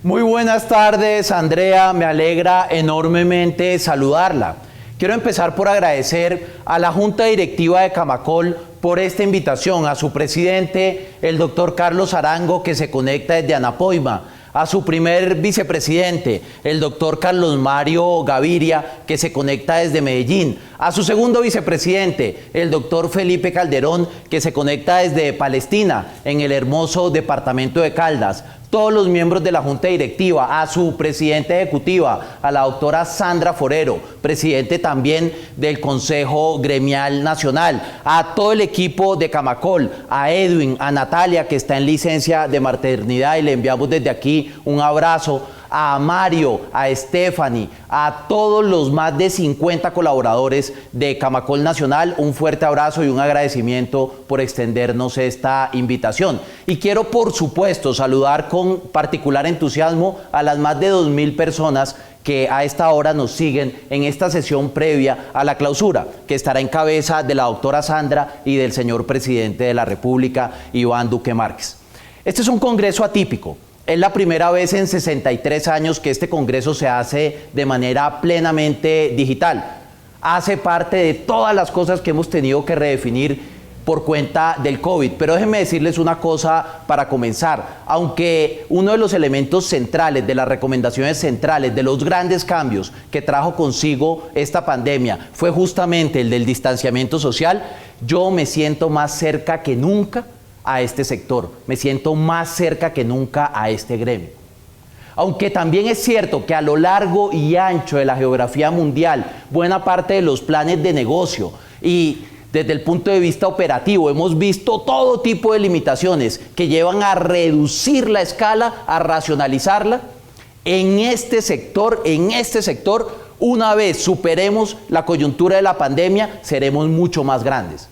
Muy buenas tardes, Andrea. Me alegra enormemente saludarla. Quiero empezar por agradecer a la Junta Directiva de Camacol por esta invitación, a su presidente, el doctor Carlos Arango, que se conecta desde Anapoima, a su primer vicepresidente, el doctor Carlos Mario Gaviria, que se conecta desde Medellín, a su segundo vicepresidente, el doctor Felipe Calderón, que se conecta desde Palestina, en el hermoso departamento de Caldas, todos los miembros de la Junta Directiva, a su presidenta ejecutiva, a la doctora Sandra Forero, presidente también del Consejo Gremial Nacional, a todo el equipo de Camacol, a Edwin, a Natalia, que está en licencia de maternidad y le enviamos desde aquí un abrazo, a Mario, a Stephanie, a todos los más de 50 colaboradores de Camacol Nacional, un fuerte abrazo y un agradecimiento por extendernos esta invitación. Y quiero, por supuesto, saludar con particular entusiasmo a las más de 2.000 personas que a esta hora nos siguen en esta sesión previa a la clausura, que estará en cabeza de la doctora Sandra y del señor presidente de la República, Iván Duque Márquez. Este es un congreso atípico. Es la primera vez en 63 años que este congreso se hace de manera plenamente digital. Hace parte de todas las cosas que hemos tenido que redefinir por cuenta del COVID. Pero déjenme decirles una cosa para comenzar. Aunque uno de los elementos centrales, de las recomendaciones centrales, de los grandes cambios que trajo consigo esta pandemia fue justamente el del distanciamiento social, yo me siento más cerca que nunca a este sector, me siento más cerca que nunca a este gremio. Aunque también es cierto que a lo largo y ancho de la geografía mundial, buena parte de los planes de negocio y desde el punto de vista operativo hemos visto todo tipo de limitaciones que llevan a reducir la escala, a racionalizarla. En este sector, una vez superemos la coyuntura de la pandemia, seremos mucho más grandes.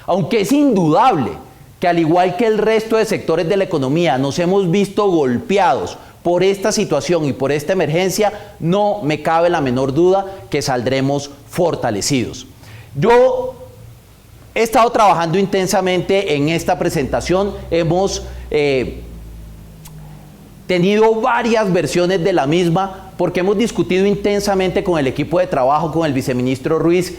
Aunque es indudable que al igual que el resto de sectores de la economía nos hemos visto golpeados por esta situación y por esta emergencia, no me cabe la menor duda que saldremos fortalecidos. Yo he estado trabajando intensamente en esta presentación, hemos tenido varias versiones de la misma porque hemos discutido intensamente con el equipo de trabajo, con el viceministro Ruiz,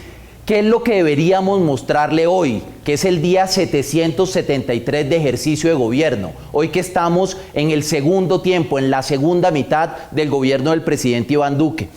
¿qué es lo que deberíamos mostrarle hoy? Que es el día 773 de ejercicio de gobierno. Hoy que estamos en el segundo tiempo, en la segunda mitad del gobierno del presidente Iván Duque.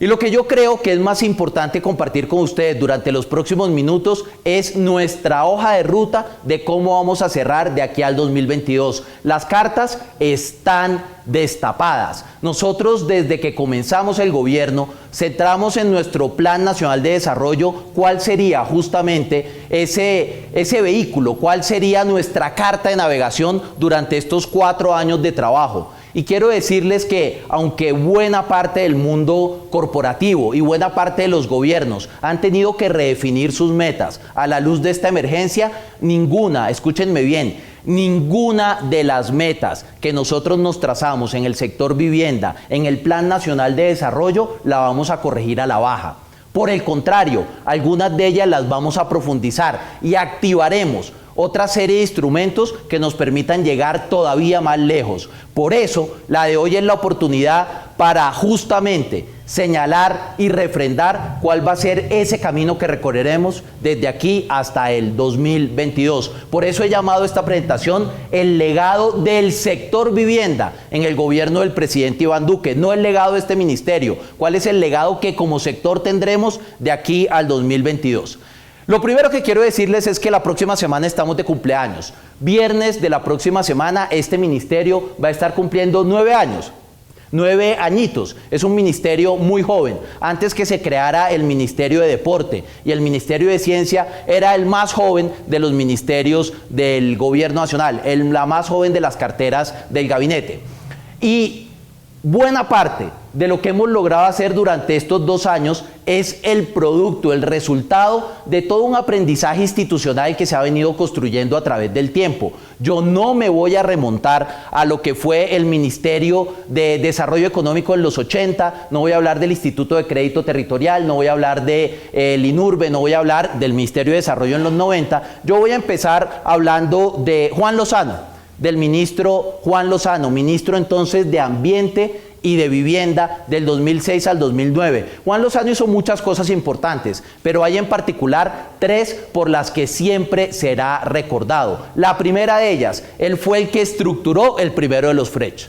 Y lo que yo creo que es más importante compartir con ustedes durante los próximos minutos es nuestra hoja de ruta de cómo vamos a cerrar de aquí al 2022. Las cartas están destapadas. Nosotros desde que comenzamos el gobierno centramos en nuestro Plan Nacional de Desarrollo cuál sería justamente ese vehículo, cuál sería nuestra carta de navegación durante estos 4 años de trabajo. Y quiero decirles que aunque buena parte del mundo corporativo y buena parte de los gobiernos han tenido que redefinir sus metas a la luz de esta emergencia, ninguna, escúchenme bien, ninguna de las metas que nosotros nos trazamos en el sector vivienda, en el Plan Nacional de Desarrollo, la vamos a corregir a la baja. Por el contrario, algunas de ellas las vamos a profundizar y activaremos otra serie de instrumentos que nos permitan llegar todavía más lejos. Por eso, la de hoy es la oportunidad para justamente señalar y refrendar cuál va a ser ese camino que recorreremos desde aquí hasta el 2022. Por eso he llamado esta presentación el legado del sector vivienda en el gobierno del presidente Iván Duque, no el legado de este ministerio. ¿Cuál es el legado que como sector tendremos de aquí al 2022? Lo primero que quiero decirles es que la próxima semana estamos de cumpleaños. Viernes de la próxima semana este ministerio va a estar cumpliendo 9 años. 9 añitos. Es un ministerio muy joven. Antes que se creara el Ministerio de Deporte y el Ministerio de Ciencia, era el más joven de los ministerios del gobierno nacional, la más joven de las carteras del gabinete. Y buena parte de lo que hemos logrado hacer durante estos 2 años es el producto, el resultado de todo un aprendizaje institucional que se ha venido construyendo a través del tiempo. Yo no me voy a remontar a lo que fue el Ministerio de Desarrollo Económico en los 80, no voy a hablar del Instituto de Crédito Territorial, no voy a hablar del INURBE, no voy a hablar del Ministerio de Desarrollo en los 90. Yo voy a empezar hablando de Juan Lozano, del ministro Juan Lozano, ministro entonces de Ambiente y de Vivienda del 2006 al 2009. Juan Lozano hizo muchas cosas importantes, pero hay en particular tres por las que siempre será recordado. La primera de ellas, él fue el que estructuró el primero de los FRECH.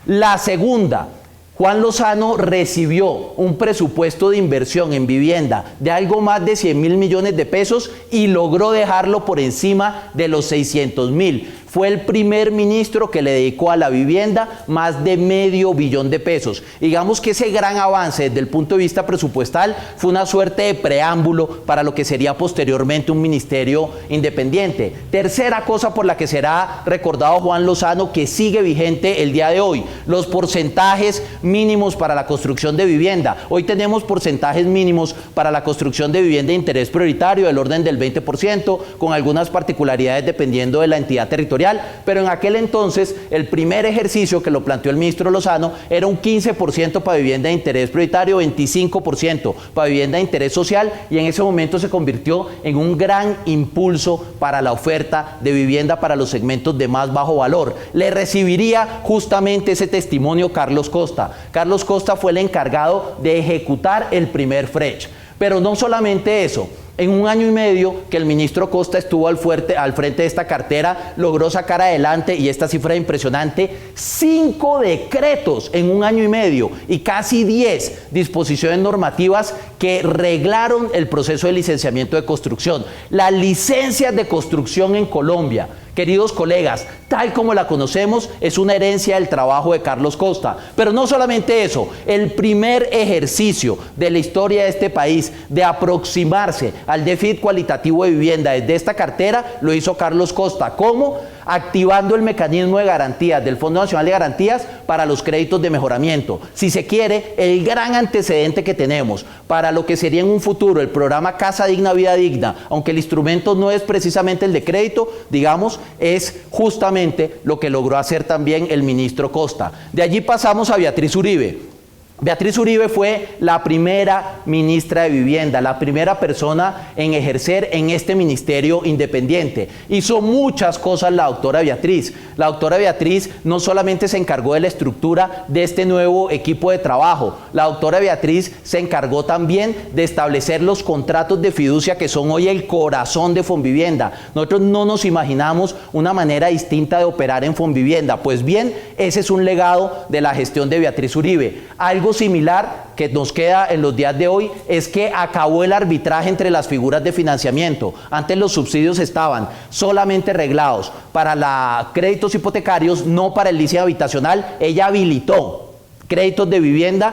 La segunda, Juan Lozano recibió un presupuesto de inversión en vivienda de algo más de 100.000 millones de pesos y logró dejarlo por encima de los 600.000. Fue el primer ministro que le dedicó a la vivienda más de $500 millones de pesos. Digamos que ese gran avance desde el punto de vista presupuestal fue una suerte de preámbulo para lo que sería posteriormente un ministerio independiente. Tercera cosa por la que será recordado Juan Lozano, que sigue vigente el día de hoy, los porcentajes mínimos para la construcción de vivienda. Hoy tenemos porcentajes mínimos para la construcción de vivienda de interés prioritario del orden del 20%, con algunas particularidades dependiendo de la entidad territorial. Pero en aquel entonces el primer ejercicio que lo planteó el ministro Lozano era un 15% para vivienda de interés prioritario, 25% para vivienda de interés social, y en ese momento se convirtió en un gran impulso para la oferta de vivienda para los segmentos de más bajo valor. Le recibiría justamente ese testimonio Carlos Costa. Carlos Costa fue el encargado de ejecutar el primer FRECH. Pero no solamente eso. En un año y medio que el ministro Costa estuvo al frente de esta cartera, logró sacar adelante, y esta cifra es impresionante, 5 decretos en un año y medio y casi 10 disposiciones normativas que reglaron el proceso de licenciamiento de construcción. Las licencias de construcción en Colombia, queridos colegas, tal como la conocemos, es una herencia del trabajo de Carlos Costa. Pero no solamente eso, el primer ejercicio de la historia de este país de aproximarse al déficit cualitativo de vivienda desde esta cartera lo hizo Carlos Costa. ¿Cómo? Activando el mecanismo de garantías del Fondo Nacional de Garantías para los créditos de mejoramiento. Si se quiere, el gran antecedente que tenemos para lo que sería en un futuro el programa Casa Digna, Vida Digna, aunque el instrumento no es precisamente el de crédito, digamos, es justamente lo que logró hacer también el ministro Costa. De allí pasamos a Beatriz Uribe. Beatriz Uribe fue la primera ministra de Vivienda, la primera persona en ejercer en este ministerio independiente. Hizo muchas cosas la doctora Beatriz. La doctora Beatriz no solamente se encargó de la estructura de este nuevo equipo de trabajo, la doctora Beatriz se encargó también de establecer los contratos de fiducia que son hoy el corazón de Fonvivienda. Nosotros no nos imaginamos una manera distinta de operar en Fonvivienda. Pues bien, ese es un legado de la gestión de Beatriz Uribe. Algo similar que nos queda en los días de hoy es que acabó el arbitraje entre las figuras de financiamiento. Antes los subsidios estaban solamente reglados para los créditos hipotecarios, no para el leasing habitacional. Ella habilitó créditos de vivienda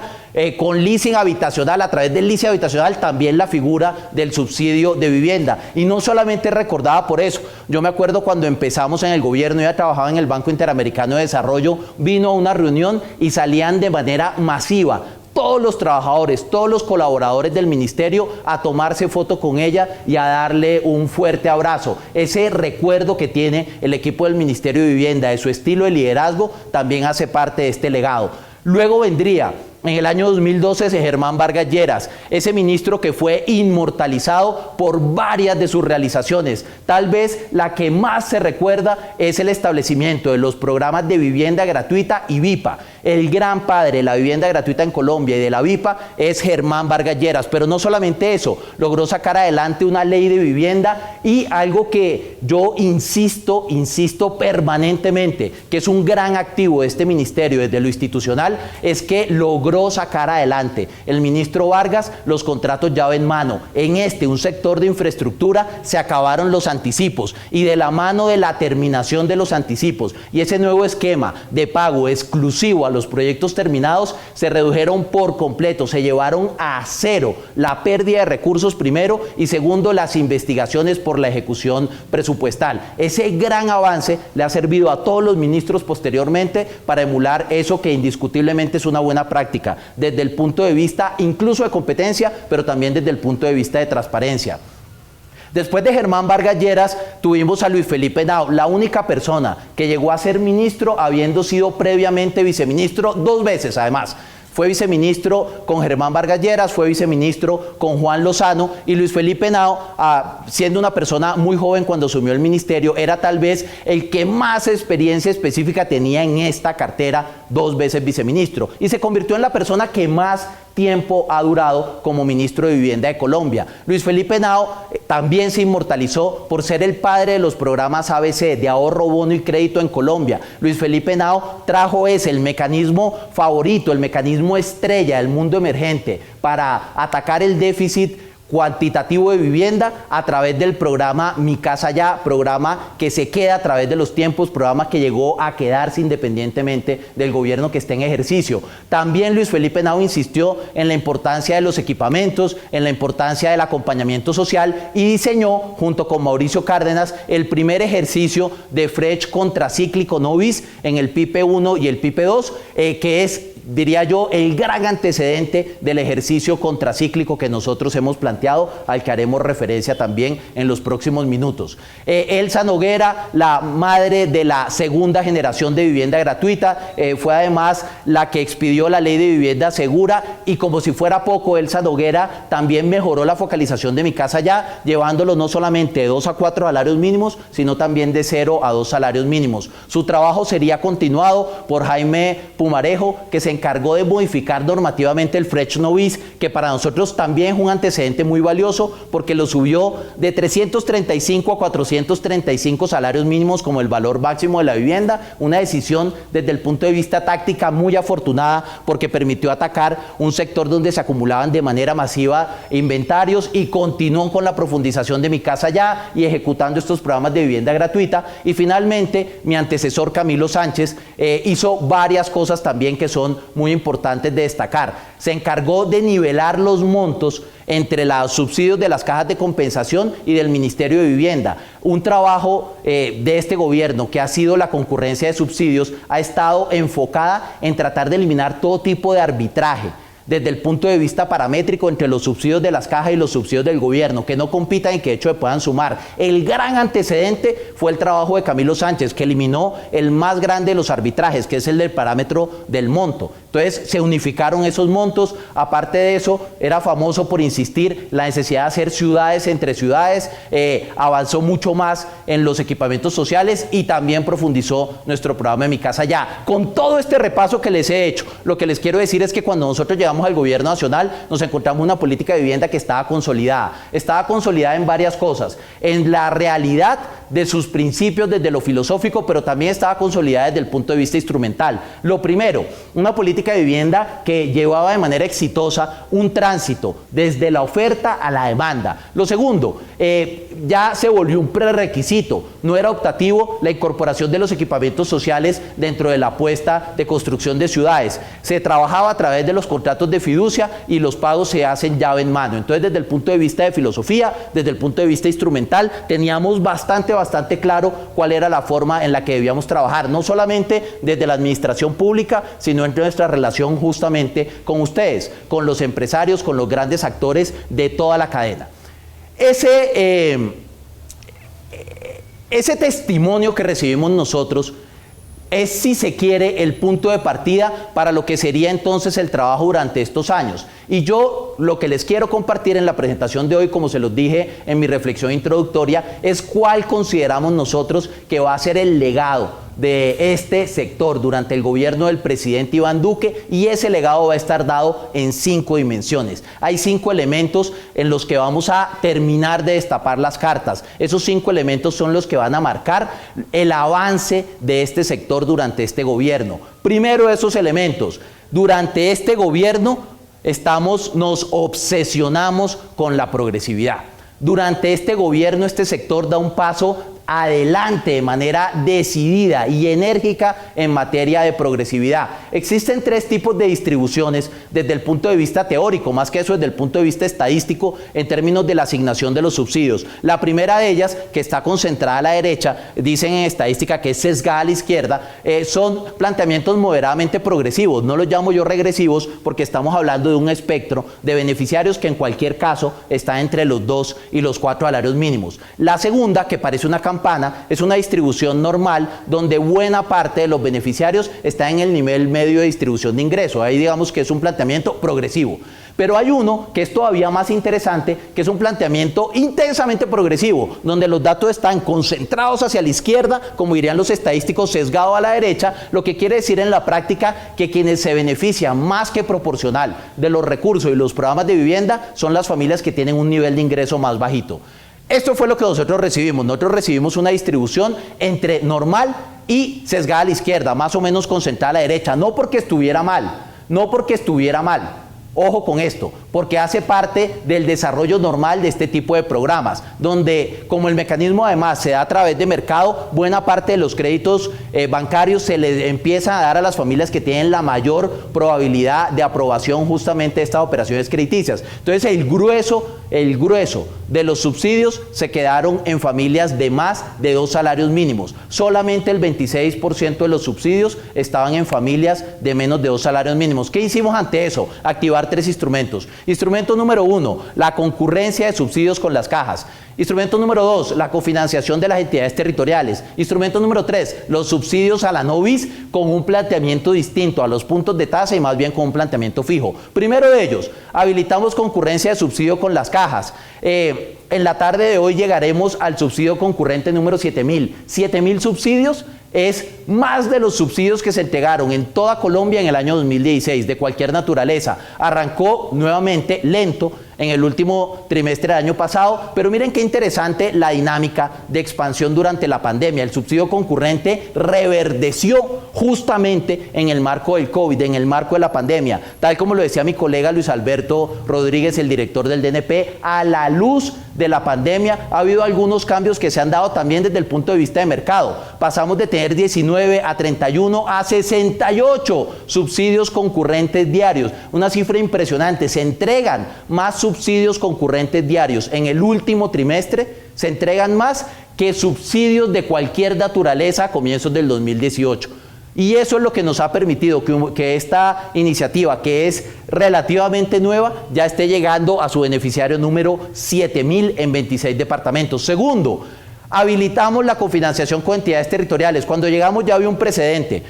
con leasing habitacional. A través del leasing habitacional también la figura del subsidio de vivienda, y no solamente recordada por eso. Yo me acuerdo cuando empezamos en el gobierno, ella trabajaba en el Banco Interamericano de Desarrollo, vino a una reunión y salían de manera masiva todos los trabajadores, todos los colaboradores del ministerio a tomarse foto con ella y a darle un fuerte abrazo. Ese recuerdo que tiene el equipo del Ministerio de Vivienda de su estilo de liderazgo también hace parte de este legado. Luego vendría en el año 2012 Germán Vargas Lleras, ese ministro que fue inmortalizado por varias de sus realizaciones. Tal vez la que más se recuerda es el establecimiento de los programas de vivienda gratuita y VIPA. El gran padre de la vivienda gratuita en Colombia y de la VIPA es Germán Vargas Lleras. Pero no solamente eso, logró sacar adelante una ley de vivienda, y algo que yo insisto permanentemente, que es un gran activo de este ministerio desde lo institucional, es que logró sacar adelante el ministro Vargas los contratos llave en mano. En un sector de infraestructura se acabaron los anticipos, y de la mano de la terminación de los anticipos y ese nuevo esquema de pago exclusivo a los proyectos terminados, se redujeron por completo, se llevaron a cero la pérdida de recursos primero, y segundo, las investigaciones por la ejecución presupuestal. Ese gran avance le ha servido a todos los ministros posteriormente para emular eso que indiscutiblemente es una buena práctica desde el punto de vista incluso de competencia, pero también desde el punto de vista de transparencia. Después de Germán Vargas Lleras tuvimos a Luis Felipe Henao, la única persona que llegó a ser ministro habiendo sido previamente viceministro 2 veces además. Fue viceministro con Germán Vargas Lleras, fue viceministro con Juan Lozano, y Luis Felipe Henao, siendo una persona muy joven cuando asumió el ministerio, era tal vez el que más experiencia específica tenía en esta cartera, 2 veces viceministro, y se convirtió en la persona que más tiempo ha durado como ministro de Vivienda de Colombia. Luis Felipe Henao también se inmortalizó por ser el padre de los programas ABC de ahorro, bono y crédito en Colombia. Luis Felipe Henao trajo el mecanismo favorito, el mecanismo estrella del mundo emergente para atacar el déficit cuantitativo de vivienda a través del programa Mi Casa Ya, programa que se queda a través de los tiempos, programa que llegó a quedarse independientemente del gobierno que esté en ejercicio. También Luis Felipe Henao insistió en la importancia de los equipamientos, en la importancia del acompañamiento social, y diseñó, junto con Mauricio Cárdenas, el primer ejercicio de FRECH contracíclico no bis en el PIPE 1 y el PIPE 2, que es, diría yo, el gran antecedente del ejercicio contracíclico que nosotros hemos planteado, al que haremos referencia también en los próximos minutos. Elsa Noguera, la madre de la segunda generación de vivienda gratuita, fue además la que expidió la ley de vivienda segura, y como si fuera poco, Elsa Noguera también mejoró la focalización de Mi Casa Ya, llevándolo no solamente de 2 a 4 salarios mínimos, sino también de 0 a 2 salarios mínimos. Su trabajo sería continuado por Jaime Pumarejo, que se encargó de modificar normativamente el FRECH no bis, que para nosotros también es un antecedente muy valioso, porque lo subió de 335 a 435 salarios mínimos como el valor máximo de la vivienda, una decisión desde el punto de vista táctica muy afortunada, porque permitió atacar un sector donde se acumulaban de manera masiva inventarios, y continuó con la profundización de Mi Casa Ya y ejecutando estos programas de vivienda gratuita. Y finalmente mi antecesor Camilo Sánchez hizo varias cosas también que son muy importantes de destacar. Se encargó de nivelar los montos entre los subsidios de las cajas de compensación y del Ministerio de Vivienda. Un trabajo de este gobierno, que ha sido la concurrencia de subsidios, ha estado enfocada en tratar de eliminar todo tipo de arbitraje desde el punto de vista paramétrico entre los subsidios de las cajas y los subsidios del gobierno, que no compitan y que de hecho se puedan sumar. El gran antecedente fue el trabajo de Camilo Sánchez, que eliminó el más grande de los arbitrajes, que es el del parámetro del monto. Entonces se unificaron esos montos. Aparte de eso, era famoso por insistir la necesidad de hacer ciudades entre ciudades, avanzó mucho más en los equipamientos sociales y también profundizó nuestro programa de Mi Casa Ya. Con todo este repaso que les he hecho, lo que les quiero decir es que cuando nosotros llegamos al gobierno nacional, nos encontramos una política de vivienda que estaba consolidada en varias cosas, en la realidad de sus principios desde lo filosófico, pero también estaba consolidada desde el punto de vista instrumental. Lo primero, una política de vivienda que llevaba de manera exitosa un tránsito desde la oferta a la demanda. Lo segundo, ya se volvió un prerequisito, no era optativo la incorporación de los equipamientos sociales dentro de la apuesta de construcción de ciudades. Se trabajaba a través de los contratos de fiducia y los pagos se hacen llave en mano. Entonces, desde el punto de vista de filosofía, desde el punto de vista instrumental, teníamos bastante claro cuál era la forma en la que debíamos trabajar, no solamente desde la administración pública, sino en nuestra relación justamente con ustedes, con los empresarios, con los grandes actores de toda la cadena. Ese testimonio que recibimos nosotros es, si se quiere, el punto de partida para lo que sería entonces el trabajo durante estos años. Y yo lo que les quiero compartir en la presentación de hoy, como se los dije en mi reflexión introductoria, es cuál consideramos nosotros que va a ser el legado de este sector durante el gobierno del presidente Iván Duque, y ese legado va a estar dado en 5 dimensiones. Hay 5 elementos en los que vamos a terminar de destapar las cartas. Esos 5 elementos son los que van a marcar el avance de este sector durante este gobierno. Primero, esos elementos. Durante este gobierno nos obsesionamos con la progresividad. Durante este gobierno, este sector da un paso adelante de manera decidida y enérgica en materia de progresividad. Existen 3 tipos de distribuciones desde el punto de vista teórico, más que eso desde el punto de vista estadístico, en términos de la asignación de los subsidios. La primera de ellas, que está concentrada a la derecha, dicen en estadística que es sesgada a la izquierda, son planteamientos moderadamente progresivos. No los llamo yo regresivos, porque estamos hablando de un espectro de beneficiarios que en cualquier caso está entre los 2 y los 4 salarios mínimos. La segunda, que parece una campaña campana es una distribución normal donde buena parte de los beneficiarios está en el nivel medio de distribución de ingresos. Ahí digamos que es un planteamiento progresivo. Pero hay uno que es todavía más interesante, que es un planteamiento intensamente progresivo, donde los datos están concentrados hacia la izquierda, como dirían los estadísticos, sesgado a la derecha, lo que quiere decir en la práctica que quienes se benefician más que proporcional de los recursos y los programas de vivienda son las familias que tienen un nivel de ingreso más bajito. Esto fue lo que nosotros recibimos. Nosotros recibimos una distribución entre normal y sesgada a la izquierda, más o menos concentrada a la derecha, no porque estuviera mal, no porque estuviera mal. Ojo con esto, porque hace parte del desarrollo normal de este tipo de programas, donde como el mecanismo además se da a través de mercado, buena parte de los créditos bancarios se les empieza a dar a las familias que tienen la mayor probabilidad de aprobación justamente de estas operaciones crediticias. Entonces el grueso de los subsidios se quedaron en familias de más de 2 salarios mínimos. Solamente el 26% de los subsidios estaban en familias de menos de 2 salarios mínimos. ¿Qué hicimos ante eso? Activar 3 instrumentos. Instrumento número 1, la concurrencia de subsidios con las cajas. Instrumento número 2, la cofinanciación de las entidades territoriales. Instrumento número 3, los subsidios a la NOVIS con un planteamiento distinto a los puntos de tasa y más bien con un planteamiento fijo. Primero de ellos, habilitamos concurrencia de subsidio con las cajas. En la tarde de hoy llegaremos al subsidio concurrente número 7.000. 7.000 subsidios es más de los subsidios que se entregaron en toda Colombia en el año 2016, de cualquier naturaleza. Arrancó nuevamente lento en el último trimestre del año pasado, pero miren qué interesante la dinámica de expansión durante la pandemia. El subsidio concurrente reverdeció justamente en el marco del COVID, en el marco de la pandemia, tal como lo decía mi colega Luis Alberto Rodríguez, el director del DNP. A la luz de la pandemia ha habido algunos cambios que se han dado también desde el punto de vista de mercado. Pasamos de tener 19 a 31 a 68 subsidios concurrentes diarios, una cifra impresionante. Se entregan más subsidios concurrentes diarios en el último trimestre, se entregan más que subsidios de cualquier naturaleza a comienzos del 2018. Y eso es lo que nos ha permitido que esta iniciativa, que es relativamente nueva, ya esté llegando a su beneficiario número 7.000 en 26 departamentos. Segundo, habilitamos la cofinanciación con entidades territoriales. Cuando llegamos ya había un precedente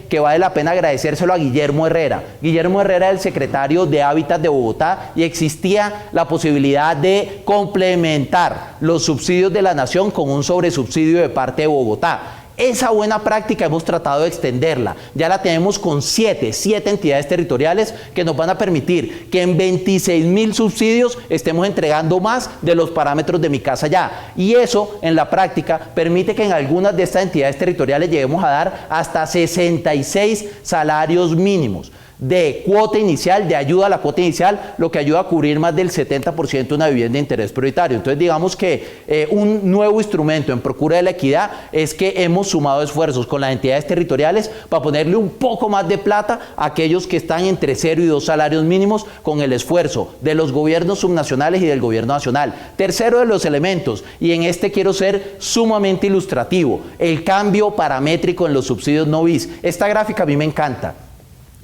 que vale la pena agradecérselo a Guillermo Herrera. Guillermo Herrera era el secretario de Hábitat de Bogotá y existía la posibilidad de complementar los subsidios de la nación con un sobresubsidio de parte de Bogotá. Esa buena práctica hemos tratado de extenderla. Ya la tenemos con 7 entidades territoriales que nos van a permitir que en 26.000 subsidios estemos entregando más de los parámetros de Mi Casa Ya. Y eso en la práctica permite que en algunas de estas entidades territoriales lleguemos a dar hasta 66 salarios mínimos de cuota inicial, de ayuda a la cuota inicial, lo que ayuda a cubrir más del 70% de una vivienda de interés prioritario. Entonces digamos que un nuevo instrumento en procura de la equidad es que hemos sumado esfuerzos con las entidades territoriales para ponerle un poco más de plata a aquellos que están entre 0 y 2 salarios mínimos, con el esfuerzo de los gobiernos subnacionales y del gobierno nacional. Tercero de los elementos, y en este quiero ser sumamente ilustrativo, el cambio paramétrico en los subsidios NOVIS. Esta gráfica a mí me encanta.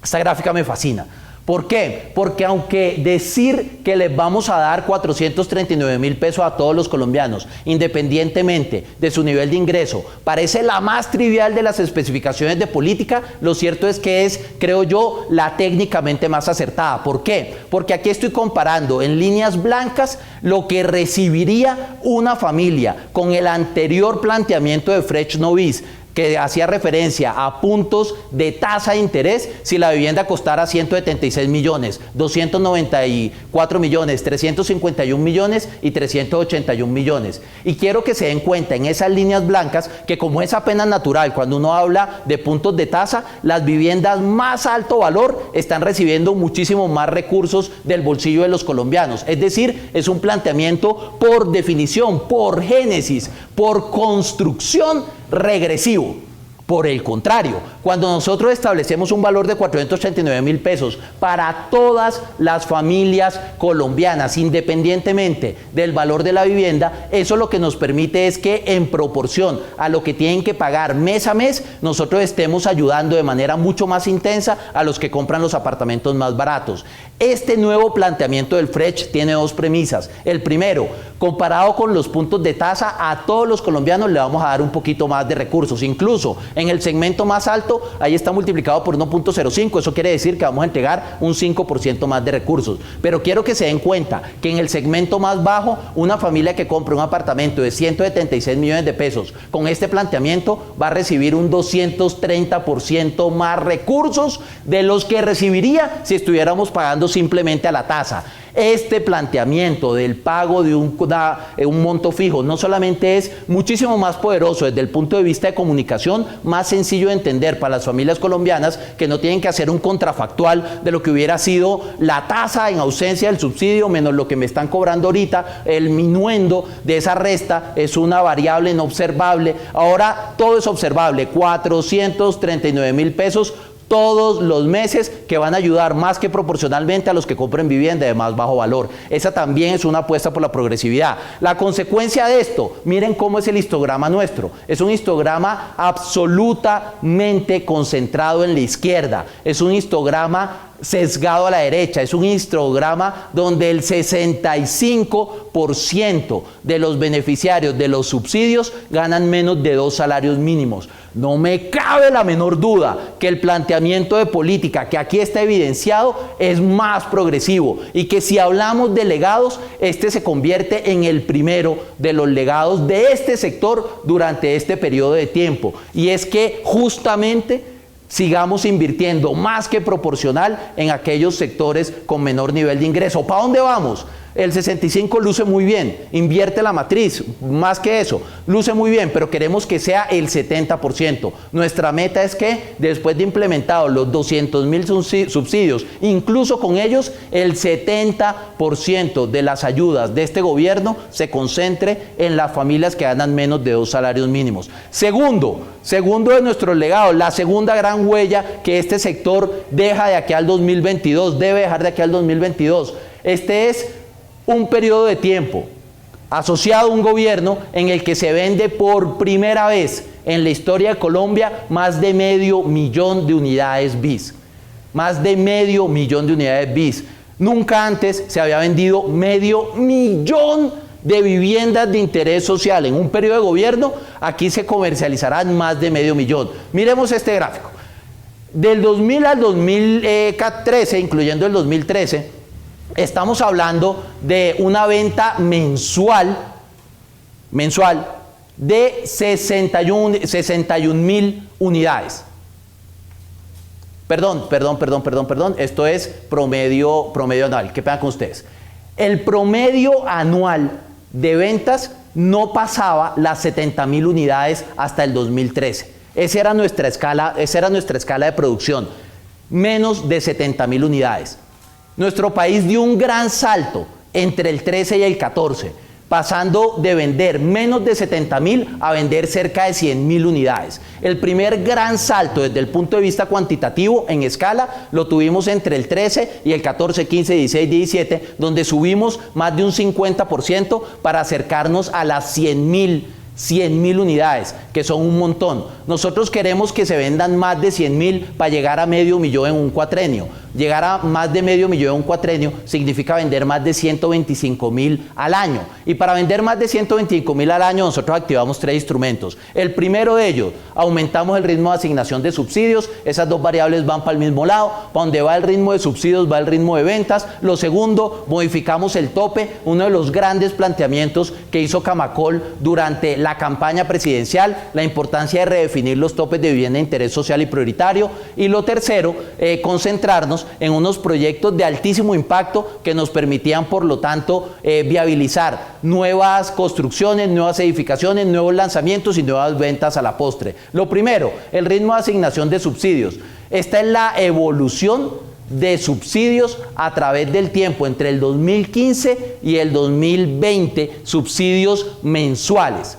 Esta gráfica me fascina. ¿Por qué? Porque aunque decir que les vamos a dar 439.000 pesos a todos los colombianos, independientemente de su nivel de ingreso, parece la más trivial de las especificaciones de política, lo cierto es que es, creo yo, la técnicamente más acertada. ¿Por qué? Porque aquí estoy comparando en líneas blancas lo que recibiría una familia con el anterior planteamiento de Fresh Novis, que hacía referencia a puntos de tasa de interés si la vivienda costara 176 millones, 294 millones, 351 millones y 381 millones. Y quiero que se den cuenta en esas líneas blancas que, como es apenas natural cuando uno habla de puntos de tasa, las viviendas más alto valor están recibiendo muchísimo más recursos del bolsillo de los colombianos. Es decir, es un planteamiento por definición, por génesis, por construcción regresivo. Por el contrario, cuando nosotros establecemos un valor de 439.000 pesos para todas las familias colombianas, independientemente del valor de la vivienda, eso lo que nos permite es que en proporción a lo que tienen que pagar mes a mes, nosotros estemos ayudando de manera mucho más intensa a los que compran los apartamentos más baratos. Este nuevo planteamiento del FRECH tiene dos premisas. El primero, comparado con los puntos de tasa, a todos los colombianos le vamos a dar un poquito más de recursos. Incluso en el segmento más alto, ahí está multiplicado por 1.05. Eso quiere decir que vamos a entregar un 5% más de recursos. Pero quiero que se den cuenta que en el segmento más bajo, una familia que compre un apartamento de 176 millones de pesos, con este planteamiento va a recibir un 230% más recursos de los que recibiría si estuviéramos pagando simplemente a la tasa. Este planteamiento del pago de un monto fijo no solamente es muchísimo más poderoso desde el punto de vista de comunicación, más sencillo de entender para las familias colombianas que no tienen que hacer un contrafactual de lo que hubiera sido la tasa en ausencia del subsidio menos lo que me están cobrando ahorita, el minuendo de esa resta es una variable no observable. Ahora todo es observable, 439.000 pesos todos los meses, que van a ayudar más que proporcionalmente a los que compren vivienda de más bajo valor. Esa también es una apuesta por la progresividad. La consecuencia de esto, miren cómo es el histograma nuestro. Es un histograma absolutamente concentrado en la izquierda. Es un histograma sesgado a la derecha. Es un histograma donde el 65% de los beneficiarios de los subsidios ganan menos de 2 salarios mínimos. No me cabe la menor duda que el planteamiento de política que aquí está evidenciado es más progresivo y que si hablamos de legados, este se convierte en el primero de los legados de este sector durante este periodo de tiempo. Y es que justamente sigamos invirtiendo más que proporcional en aquellos sectores con menor nivel de ingreso. ¿Para dónde vamos? El 65 luce muy bien, invierte la matriz, más que eso, luce muy bien, pero queremos que sea el 70%. Nuestra meta es que después de implementados los 200.000 subsidios, incluso con ellos, el 70% de las ayudas de este gobierno se concentre en las familias que ganan menos de 2 salarios mínimos. Segundo de nuestros legados, la segunda gran huella que este sector deja de aquí al 2022, debe dejar de aquí al 2022. Este es un periodo de tiempo asociado a un gobierno en el que se vende por primera vez en la historia de Colombia más de 500.000 de unidades BIS. Más de 500.000 de unidades BIS. Nunca antes se había vendido 500.000 de viviendas de interés social. En un periodo de gobierno, aquí se comercializarán más de 500.000. Miremos este gráfico. Del 2000 al 2013, incluyendo el 2013, estamos hablando de una venta mensual de 61.000 unidades. Perdón, esto es promedio anual. ¿Qué pasa con ustedes? El promedio anual de ventas no pasaba las 70.000 unidades hasta el 2013. Esa era nuestra escala de producción, menos de 70.000 unidades. Nuestro país dio un gran salto entre el 13 y el 14, pasando de vender menos de 70.000 a vender cerca de 100.000 unidades. El primer gran salto desde el punto de vista cuantitativo en escala lo tuvimos entre el 13 y el 14, 15, 16, 17, donde subimos más de un 50% para acercarnos a las 100.000 unidades, que son un montón. Nosotros queremos que se vendan más de 100.000 para llegar a 500.000 en un cuatrenio. Llegar a más de 500.000 en un cuatrenio significa vender más de 125.000 al año. Y para vender más de 125.000 al año, nosotros activamos 3 instrumentos. El primero de ellos, aumentamos el ritmo de asignación de subsidios. Esas dos variables van para el mismo lado. Para donde va el ritmo de subsidios, va el ritmo de ventas. Lo segundo, modificamos el tope. Uno de los grandes planteamientos que hizo Camacol durante la campaña presidencial, la importancia de redefinir los topes de vivienda de interés social y prioritario. Y lo tercero, concentrarnos en unos proyectos de altísimo impacto que nos permitían, por lo tanto, viabilizar nuevas construcciones, nuevas edificaciones, nuevos lanzamientos y nuevas ventas a la postre. Lo primero, el ritmo de asignación de subsidios. Esta es la evolución de subsidios a través del tiempo, entre el 2015 y el 2020, subsidios mensuales.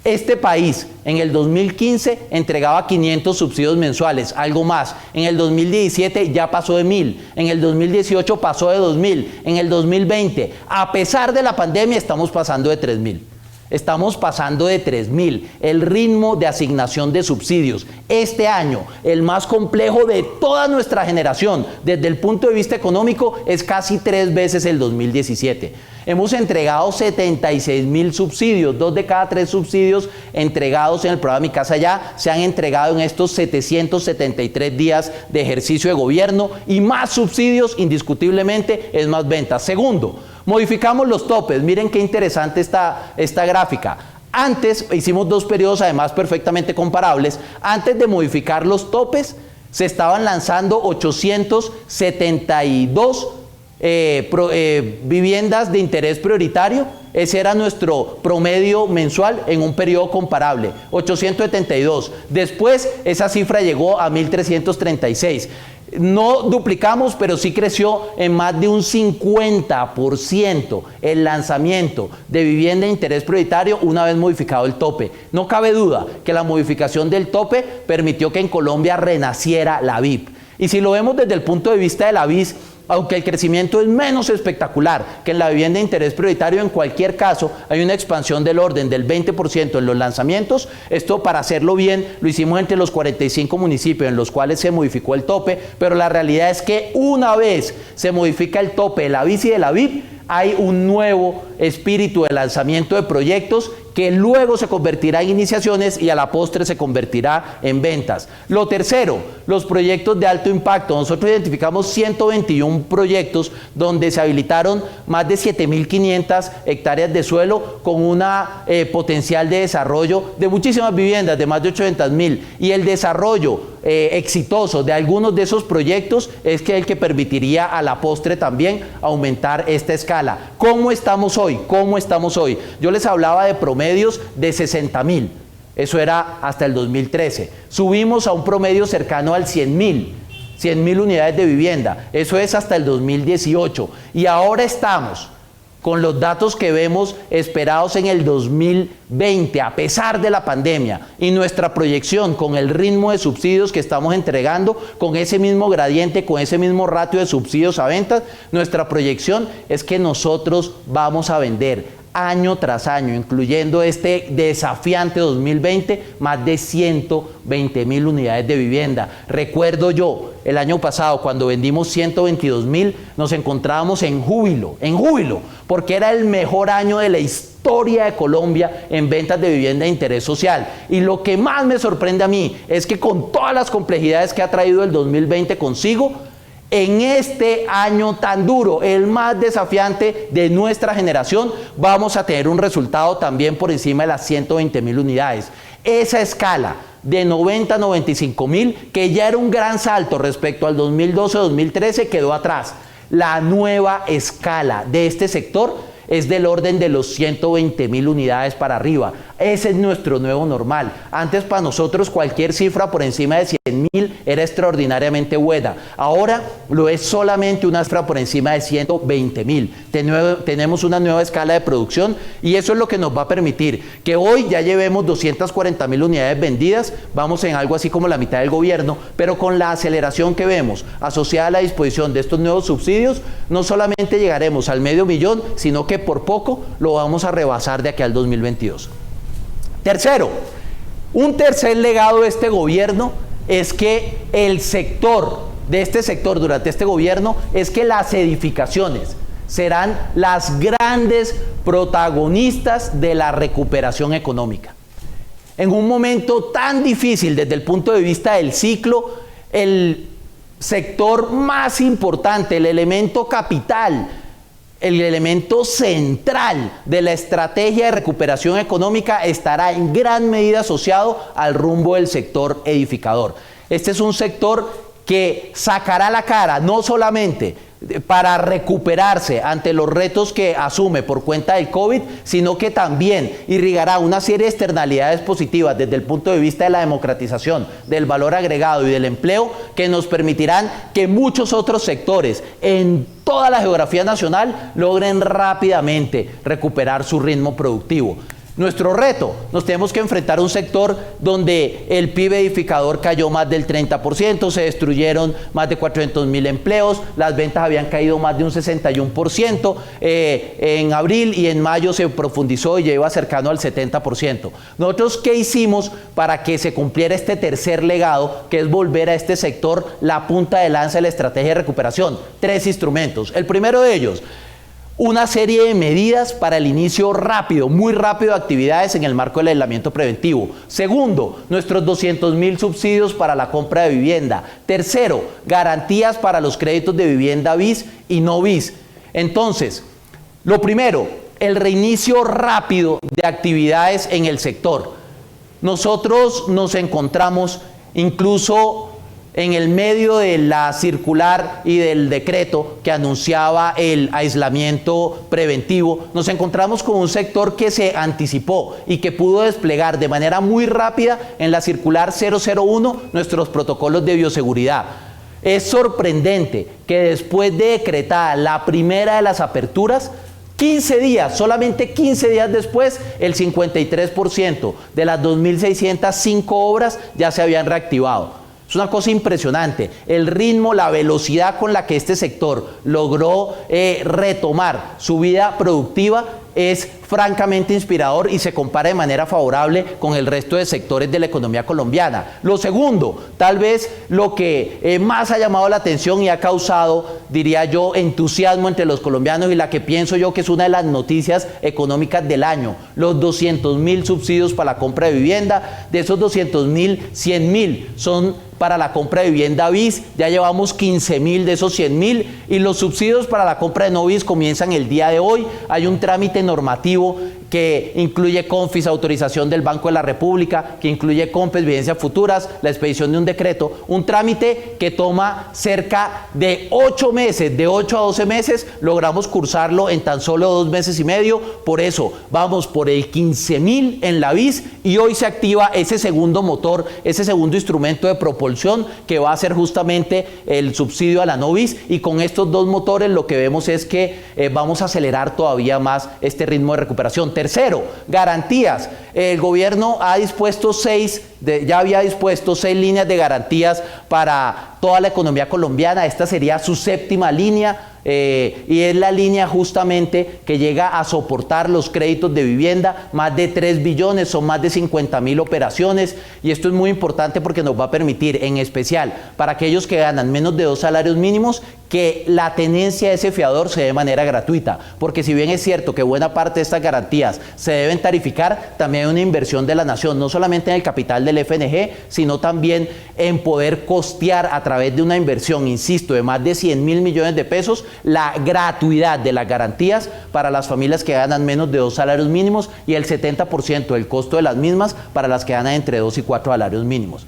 Este país en el 2015 entregaba 500 subsidios mensuales, algo más. En el 2017 ya pasó de 1000, en el 2018 pasó de 2000, en el 2020, a pesar de la pandemia, estamos pasando de 3000. Estamos pasando de 3.000, el ritmo de asignación de subsidios. Este año, el más complejo de toda nuestra generación, desde el punto de vista económico, es casi 3 veces el 2017. Hemos entregado 76.000 subsidios, 2 de cada 3 subsidios entregados en el programa Mi Casa Ya se han entregado en estos 773 días de ejercicio de gobierno, y más subsidios, indiscutiblemente, es más ventas. Segundo, modificamos los topes. Miren qué interesante esta gráfica. Antes, hicimos 2 periodos además perfectamente comparables. Antes de modificar los topes, se estaban lanzando 872 viviendas de interés prioritario. Ese era nuestro promedio mensual en un periodo comparable, 872. Después, esa cifra llegó a 1.336. No duplicamos, pero sí creció en más de un 50% el lanzamiento de vivienda de interés prioritario una vez modificado el tope. No cabe duda que la modificación del tope permitió que en Colombia renaciera la VIP. Y si lo vemos desde el punto de vista de la BIS, aunque el crecimiento es menos espectacular que en la vivienda de interés prioritario, en cualquier caso hay una expansión del orden del 20% en los lanzamientos. Esto, para hacerlo bien, lo hicimos entre los 45 municipios en los cuales se modificó el tope, pero la realidad es que una vez se modifica el tope de la BIS y de la VIP, hay un nuevo espíritu de lanzamiento de proyectos que luego se convertirá en iniciaciones y a la postre se convertirá en ventas. Lo tercero, los proyectos de alto impacto. Nosotros identificamos 121 proyectos donde se habilitaron más de 7.500 hectáreas de suelo con una potencial de desarrollo de muchísimas viviendas, de más de 800.000. Y el desarrollo exitoso de algunos de esos proyectos es el que permitiría a la postre también aumentar esta escala. ¿Cómo estamos hoy? ¿Cómo estamos hoy? Yo les hablaba de promedios de 60.000. Eso era hasta el 2013. Subimos a un promedio cercano al 100.000 unidades de vivienda. Eso es hasta el 2018. Y ahora estamos con los datos que vemos esperados en el 2020, a pesar de la pandemia, y nuestra proyección con el ritmo de subsidios que estamos entregando, con ese mismo gradiente, con ese mismo ratio de subsidios a ventas, nuestra proyección es que nosotros vamos a vender año tras año, incluyendo este desafiante 2020, más de 120.000 unidades de vivienda. Recuerdo yo, el año pasado, cuando vendimos 122.000, nos encontrábamos en júbilo, porque era el mejor año de la historia de Colombia en ventas de vivienda de interés social. Y lo que más me sorprende a mí es que con todas las complejidades que ha traído el 2020 consigo, en este año tan duro, el más desafiante de nuestra generación, vamos a tener un resultado también por encima de las 120.000 unidades. Esa escala de 90 a 95.000, que ya era un gran salto respecto al 2012-2013, quedó atrás. La nueva escala de este sector es del orden de los 120.000 unidades para arriba. Ese es nuestro nuevo normal. Antes, para nosotros, cualquier cifra por encima de 100.000 era extraordinariamente buena. Ahora lo es solamente una cifra por encima de 120.000. Tenemos una nueva escala de producción y eso es lo que nos va a permitir que hoy ya llevemos 240.000 unidades vendidas. Vamos en algo así como la mitad del gobierno, pero con la aceleración que vemos asociada a la disposición de estos nuevos subsidios, no solamente llegaremos al 500.000, sino que por poco lo vamos a rebasar de aquí al 2022. Tercero, un tercer legado de este gobierno es que este sector durante este gobierno es que las edificaciones serán las grandes protagonistas de la recuperación económica. En un momento tan difícil desde el punto de vista del ciclo, el sector más importante, el elemento capital, el elemento central de la estrategia de recuperación económica estará en gran medida asociado al rumbo del sector edificador. Este es un sector que sacará la cara no solamente para recuperarse ante los retos que asume por cuenta del COVID, sino que también irrigará una serie de externalidades positivas desde el punto de vista de la democratización, del valor agregado y del empleo, que nos permitirán que muchos otros sectores en toda la geografía nacional logren rápidamente recuperar su ritmo productivo. Nuestro reto, nos tenemos que enfrentar a un sector donde el PIB edificador cayó más del 30%, se destruyeron más de 400.000 empleos, las ventas habían caído más de un 61%, en abril y en mayo se profundizó y ya iba cercano al 70%. Nosotros, ¿qué hicimos para que se cumpliera este tercer legado, que es volver a este sector la punta de lanza de la estrategia de recuperación? 3 instrumentos. El primero de ellos, una serie de medidas para el inicio rápido, muy rápido de actividades en el marco del aislamiento preventivo. Segundo, nuestros 200.000 subsidios para la compra de vivienda. Tercero, garantías para los créditos de vivienda BIS y no BIS. Entonces, lo primero, el reinicio rápido de actividades en el sector. Nosotros nos encontramos incluso en el medio de la circular y del decreto que anunciaba el aislamiento preventivo, nos encontramos con un sector que se anticipó y que pudo desplegar de manera muy rápida en la circular 001 nuestros protocolos de bioseguridad. Es sorprendente que después de decretada la primera de las aperturas, 15 días, solamente 15 días después, el 53% de las 2.605 obras ya se habían reactivado. Es una cosa impresionante, el ritmo, la velocidad con la que este sector logró retomar su vida productiva es francamente inspirador y se compara de manera favorable con el resto de sectores de la economía colombiana. Lo segundo, tal vez lo que más ha llamado la atención y ha causado, diría yo, entusiasmo entre los colombianos y la que pienso yo que es una de las noticias económicas del año, los 200.000 subsidios para la compra de vivienda. De esos 200.000, 100.000 son para la compra de vivienda BIS, ya llevamos 15.000 de esos 100.000 y los subsidios para la compra de no BIS comienzan el día de hoy. Hay un trámite normativo que incluye CONFIS, autorización del Banco de la República, que incluye COMPES, vigencias futuras, la expedición de un decreto, un trámite que toma cerca de 8 meses, de 8 a 12 meses, logramos cursarlo en tan solo 2 meses y medio, por eso vamos por el 15.000 en la BIS y hoy se activa ese segundo motor, ese segundo instrumento de propulsión que va a ser justamente el subsidio a la no BIS, y con estos 2 motores lo que vemos es que vamos a acelerar todavía más este ritmo de recuperación. Tercero, garantías. El gobierno ha dispuesto ya había dispuesto 6 líneas de garantías para toda la economía colombiana. Esta sería su 7ª línea. Y es la línea justamente que llega a soportar los créditos de vivienda, más de 3 billones, son más de 50.000 operaciones, y esto es muy importante porque nos va a permitir, en especial para aquellos que ganan menos de 2 salarios mínimos, que la tenencia de ese fiador se dé de manera gratuita, porque si bien es cierto que buena parte de estas garantías se deben tarificar, también hay una inversión de la nación, no solamente en el capital del FNG, sino también en poder costear a través de una inversión, insisto, de más de 100.000 millones de pesos, la gratuidad de las garantías para las familias que ganan menos de 2 salarios mínimos y el 70% del costo de las mismas para las que ganan entre 2 y 4 salarios mínimos.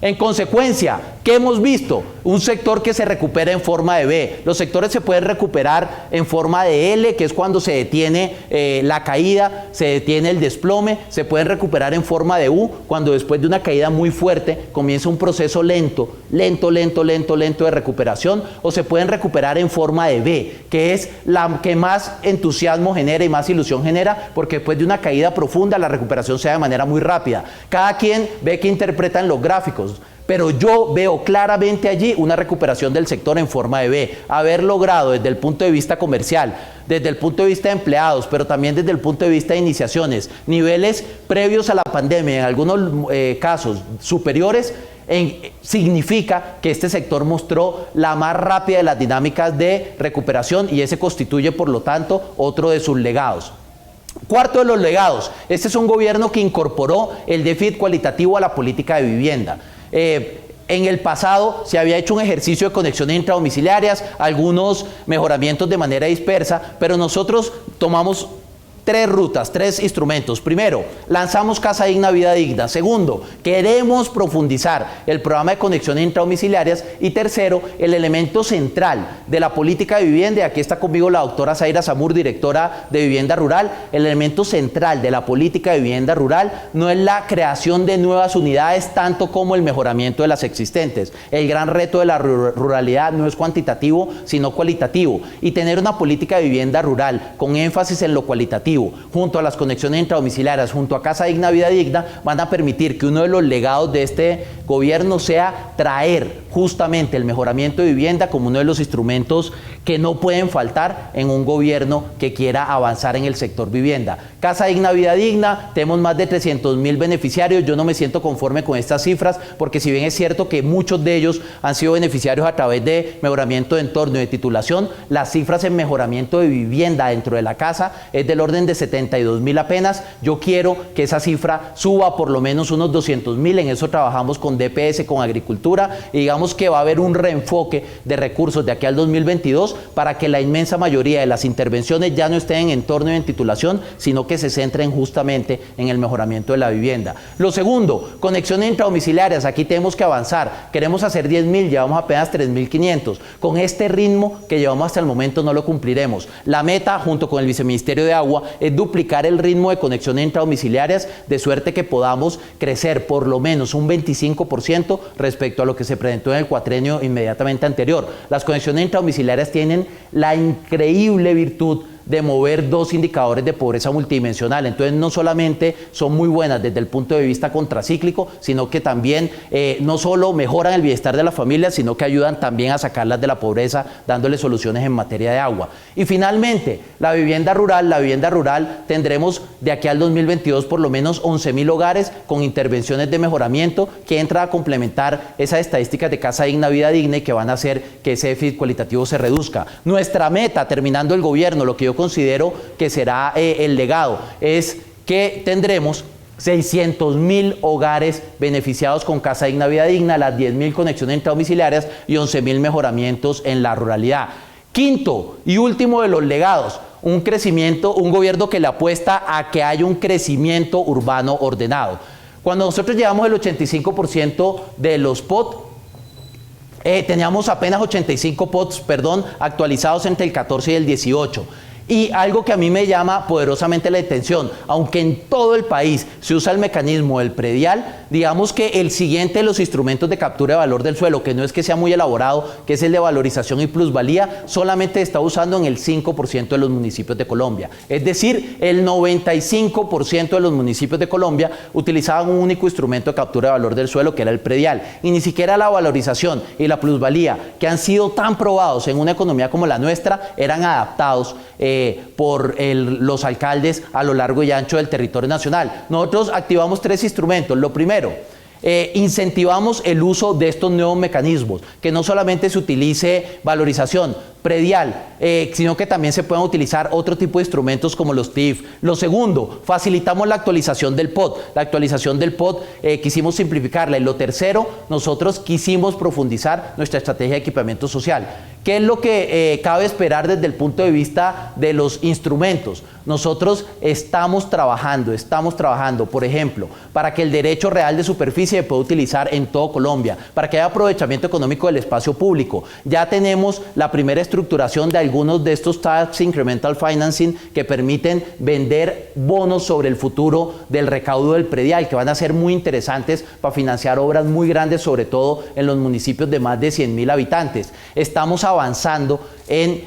En consecuencia, ¿qué hemos visto? Un sector que se recupera en forma de V. Los sectores se pueden recuperar en forma de L, que es cuando se detiene la caída, se detiene el desplome. Se pueden recuperar en forma de U, cuando después de una caída muy fuerte comienza un proceso lento de recuperación. O se pueden recuperar en forma de V, que es la que más entusiasmo genera y más ilusión genera, porque después de una caída profunda la recuperación se da de manera muy rápida. Cada quien ve que interpretan los gráficos, pero yo veo claramente allí una recuperación del sector en forma de V. Haber logrado desde el punto de vista comercial, desde el punto de vista de empleados, pero también desde el punto de vista de iniciaciones, niveles previos a la pandemia, en algunos casos superiores, significa que este sector mostró la más rápida de las dinámicas de recuperación, y ese constituye, por lo tanto, otro de sus legados. Cuarto de los legados, este es un gobierno que incorporó el déficit cualitativo a la política de vivienda. En el pasado se había hecho un ejercicio de conexiones intradomiciliarias, algunos mejoramientos de manera dispersa, pero nosotros tomamos 3 rutas, 3 instrumentos. Primero, lanzamos Casa Digna, Vida Digna. Segundo, queremos profundizar el programa de conexiones intradomiciliarias. Y tercero, el elemento central de la política de vivienda, y aquí está conmigo la doctora Zaira Zamur, directora de Vivienda Rural. El elemento central de la política de vivienda rural no es la creación de nuevas unidades tanto como el mejoramiento de las existentes. El gran reto de la ruralidad no es cuantitativo, sino cualitativo. Y tener una política de vivienda rural con énfasis en lo cualitativo, educativo, junto a las conexiones intradomiciliarias, junto a Casa Digna, Vida Digna, van a permitir que uno de los legados de este gobierno sea traer justamente el mejoramiento de vivienda como uno de los instrumentos que no pueden faltar en un gobierno que quiera avanzar en el sector vivienda. Casa Digna, Vida Digna, tenemos más de 300.000 beneficiarios. Yo no me siento conforme con estas cifras, porque si bien es cierto que muchos de ellos han sido beneficiarios a través de mejoramiento de entorno y de titulación, las cifras en mejoramiento de vivienda dentro de la casa es del orden de 72.000 apenas. Yo quiero que esa cifra suba por lo menos unos 200.000, en eso trabajamos con DPS, con Agricultura, y digamos que va a haber un reenfoque de recursos de aquí al 2022 para que la inmensa mayoría de las intervenciones ya no estén en entorno y en titulación, sino que se centren justamente en el mejoramiento de la vivienda. Lo segundo, conexiones intradomiciliarias. Aquí tenemos que avanzar. Queremos hacer 10.000, llevamos apenas 3.500. Con este ritmo que llevamos hasta el momento no lo cumpliremos. La meta, junto con el Viceministerio de Agua, es duplicar el ritmo de conexiones intradomiciliarias, de suerte que podamos crecer por lo menos un 25% respecto a lo que se presentó en el cuatrenio inmediatamente anterior. Las conexiones intradomiciliarias tienen la increíble virtud de mover dos indicadores de pobreza multidimensional. Entonces no solamente son muy buenas desde el punto de vista contracíclico, sino que también no solo mejoran el bienestar de las familias, sino que ayudan también a sacarlas de la pobreza, dándole soluciones en materia de agua. Y finalmente, la vivienda rural tendremos de aquí al 2022 por lo menos 11.000 hogares con intervenciones de mejoramiento que entra a complementar esas estadísticas de Casa Digna, Vida Digna, y que van a hacer que ese déficit cualitativo se reduzca. Nuestra meta, terminando el gobierno, lo que yo considero que será el legado, es que tendremos 600.000 hogares beneficiados con Casa Digna, Vida Digna, las 10.000 conexiones intradomiciliarias y 11.000 mejoramientos en la ruralidad. Quinto y último de los legados, un crecimiento, un gobierno que le apuesta a que haya un crecimiento urbano ordenado. Cuando nosotros llevamos el 85% de los POT, teníamos apenas 85 POTs, actualizados entre el 14 y el 18. Y algo que a mí me llama poderosamente la atención, aunque en todo el país se usa el mecanismo del predial, digamos que el siguiente de los instrumentos de captura de valor del suelo, que no es que sea muy elaborado, que es el de valorización y plusvalía, solamente está usando en el 5% de los municipios de Colombia. Es decir, el 95% de los municipios de Colombia utilizaban un único instrumento de captura de valor del suelo, que era el predial. Y ni siquiera la valorización y la plusvalía, que han sido tan probados en una economía como la nuestra, eran adaptados por los alcaldes a lo largo y ancho del territorio nacional. Nosotros activamos 3 instrumentos. Lo primero, incentivamos el uso de estos nuevos mecanismos, que no solamente se utilice valorización predial, sino que también se puedan utilizar otro tipo de instrumentos como los TIF. Lo segundo, facilitamos la actualización del POT. La actualización del POT quisimos simplificarla. Y lo tercero, nosotros quisimos profundizar nuestra estrategia de equipamiento social. ¿Qué es lo que cabe esperar desde el punto de vista de los instrumentos? Nosotros estamos trabajando, por ejemplo, para que el derecho real de superficie se pueda utilizar en todo Colombia, para que haya aprovechamiento económico del espacio público. Ya tenemos la primera estructuración de algunos de estos Tax Incremental Financing que permiten vender bonos sobre el futuro del recaudo del predial, que van a ser muy interesantes para financiar obras muy grandes, sobre todo en los municipios de más de 100.000 habitantes. Estamos avanzando en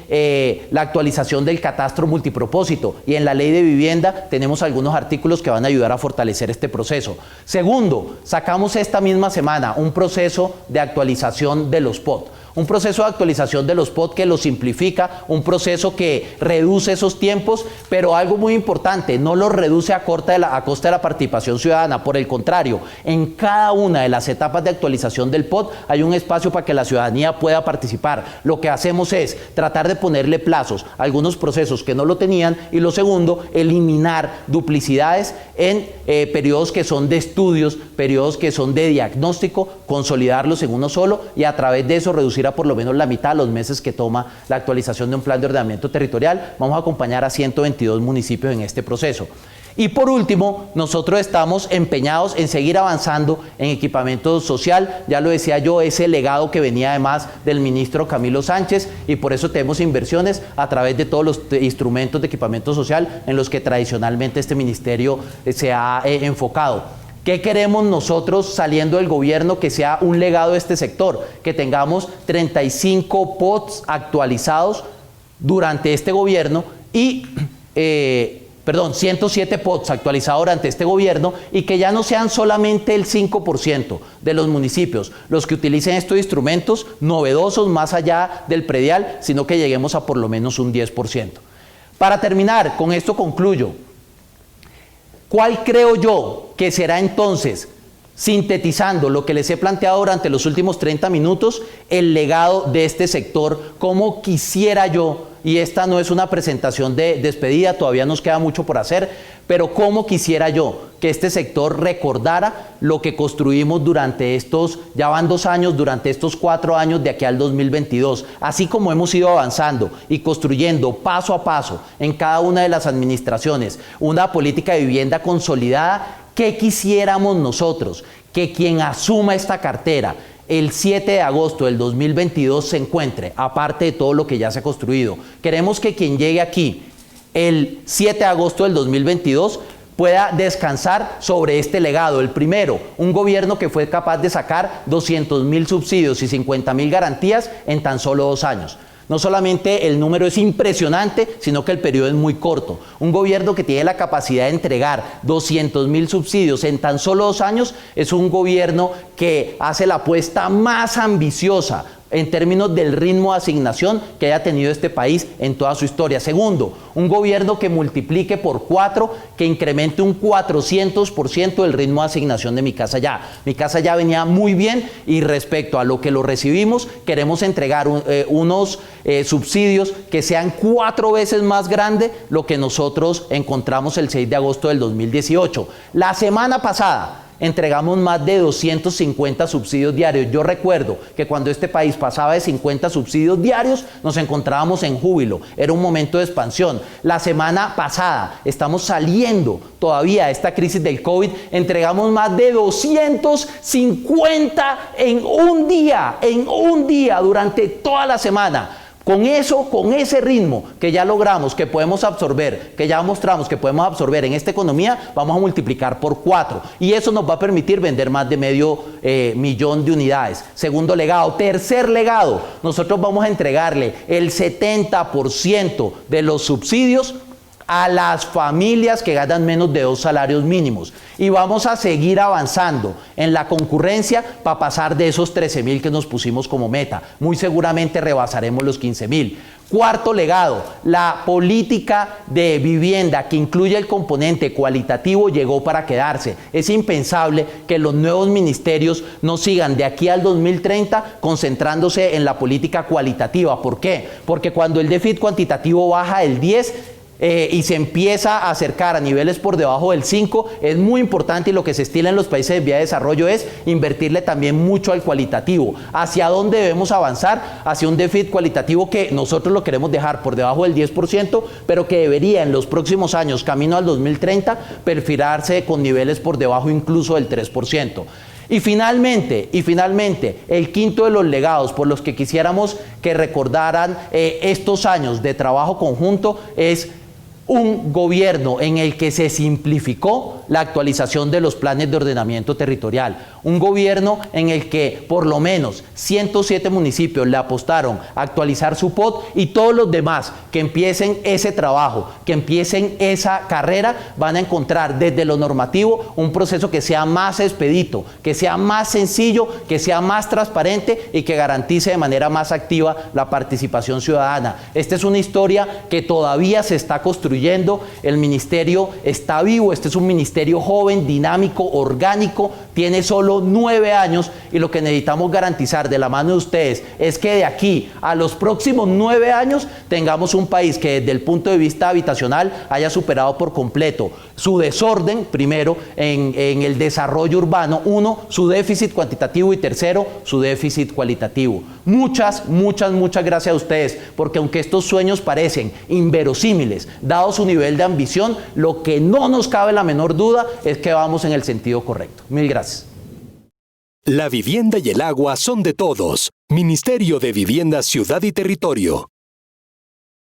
la actualización del catastro multipropósito, y en la ley de vivienda tenemos algunos artículos que van a ayudar a fortalecer este proceso. Segundo, sacamos esta misma semana un proceso de actualización de los POT. Un proceso de actualización de los POT que lo simplifica, un proceso que reduce esos tiempos, pero algo muy importante, no lo reduce a costa de la participación ciudadana. Por el contrario, en cada una de las etapas de actualización del POT hay un espacio para que la ciudadanía pueda participar. Lo que hacemos es tratar de ponerle plazos a algunos procesos que no lo tenían, y lo segundo, eliminar duplicidades en periodos que son de estudios, periodos que son de diagnóstico, consolidarlos en uno solo, y a través de eso reducir a por lo menos la mitad los meses que toma la actualización de un plan de ordenamiento territorial. Vamos a acompañar a 122 municipios en este proceso. Y por último, nosotros estamos empeñados en seguir avanzando en equipamiento social. Ya lo decía yo, ese legado que venía además del ministro Camilo Sánchez, y por eso tenemos inversiones a través de todos los instrumentos de equipamiento social en los que tradicionalmente este ministerio se ha enfocado. ¿Qué queremos nosotros saliendo del gobierno que sea un legado de este sector? Que tengamos 35 POTs actualizados durante este gobierno y 107 POTS actualizados durante este gobierno, y que ya no sean solamente el 5% de los municipios los que utilicen estos instrumentos novedosos más allá del predial, sino que lleguemos a por lo menos un 10%. Para terminar, con esto concluyo. ¿Cuál creo yo que será entonces, sintetizando lo que les he planteado durante los últimos 30 minutos, el legado de este sector? ¿Cómo quisiera yo, y esta no es una presentación de despedida, todavía nos queda mucho por hacer, pero cómo quisiera yo que este sector recordara lo que construimos durante estos, ya van 2 años, durante estos 4 años de aquí al 2022, así como hemos ido avanzando y construyendo paso a paso en cada una de las administraciones una política de vivienda consolidada? ¿Qué quisiéramos nosotros? Que quien asuma esta cartera el 7 de agosto del 2022 se encuentre, aparte de todo lo que ya se ha construido. Queremos que quien llegue aquí el 7 de agosto del 2022 pueda descansar sobre este legado. El primero, un gobierno que fue capaz de sacar 200.000 subsidios y 50.000 garantías en tan solo 2 años. No solamente el número es impresionante, sino que el periodo es muy corto. Un gobierno que tiene la capacidad de entregar 200.000 subsidios en tan solo 2 años es un gobierno que hace la apuesta más ambiciosa en términos del ritmo de asignación que haya tenido este país en toda su historia. Segundo, un gobierno que multiplique por 4, que incremente un 400% el ritmo de asignación de Mi Casa Ya. Mi Casa Ya venía muy bien, y respecto a lo que lo recibimos, queremos entregar unos subsidios que sean 4 veces más grande lo que nosotros encontramos el 6 de agosto del 2018. La semana pasada entregamos más de 250 subsidios diarios. Yo recuerdo que cuando este país pasaba de 50 subsidios diarios, nos encontrábamos en júbilo. Era un momento de expansión. La semana pasada, estamos saliendo todavía de esta crisis del COVID, entregamos más de 250 en un día, durante toda la semana. Con eso, con ese ritmo que ya logramos, que podemos absorber, que ya mostramos que podemos absorber en esta economía, vamos a multiplicar por 4. Y eso nos va a permitir vender más de medio millón de unidades. Segundo legado. Tercer legado. Nosotros vamos a entregarle el 70% de los subsidios a las familias que ganan menos de 2 salarios mínimos. Y vamos a seguir avanzando en la concurrencia para pasar de esos 13.000 que nos pusimos como meta. Muy seguramente rebasaremos los 15.000. Cuarto legado, la política de vivienda que incluye el componente cualitativo llegó para quedarse. Es impensable que los nuevos ministerios no sigan de aquí al 2030 concentrándose en la política cualitativa. ¿Por qué? Porque cuando el déficit cuantitativo baja del 10, y se empieza a acercar a niveles por debajo del 5, es muy importante, y lo que se estila en los países en vía de desarrollo es invertirle también mucho al cualitativo. ¿Hacia dónde debemos avanzar? Hacia un déficit cualitativo que nosotros lo queremos dejar por debajo del 10%, pero que debería en los próximos años, camino al 2030, perfilarse con niveles por debajo incluso del 3%. Y finalmente, el quinto de los legados por los que quisiéramos que recordaran estos años de trabajo conjunto es un gobierno en el que se simplificó la actualización de los planes de ordenamiento territorial. Un gobierno en el que por lo menos 107 municipios le apostaron a actualizar su POT, y todos los demás que empiecen ese trabajo, que empiecen esa carrera, van a encontrar desde lo normativo un proceso que sea más expedito, que sea más sencillo, que sea más transparente y que garantice de manera más activa la participación ciudadana. Esta es una historia que todavía se está construyendo. El ministerio está vivo. Este es un ministerio joven, dinámico, orgánico, tiene solo 9 años, y lo que necesitamos garantizar de la mano de ustedes es que de aquí a los próximos 9 años tengamos un país que desde el punto de vista habitacional haya superado por completo su desorden, primero, en el desarrollo urbano, su déficit cuantitativo, y tercero, su déficit cualitativo. Muchas gracias a ustedes, porque aunque estos sueños parecen inverosímiles, dado su nivel de ambición, lo que no nos cabe la menor duda es que vamos en el sentido correcto. Mil gracias. La vivienda y el agua son de todos. Ministerio de Vivienda, Ciudad y Territorio.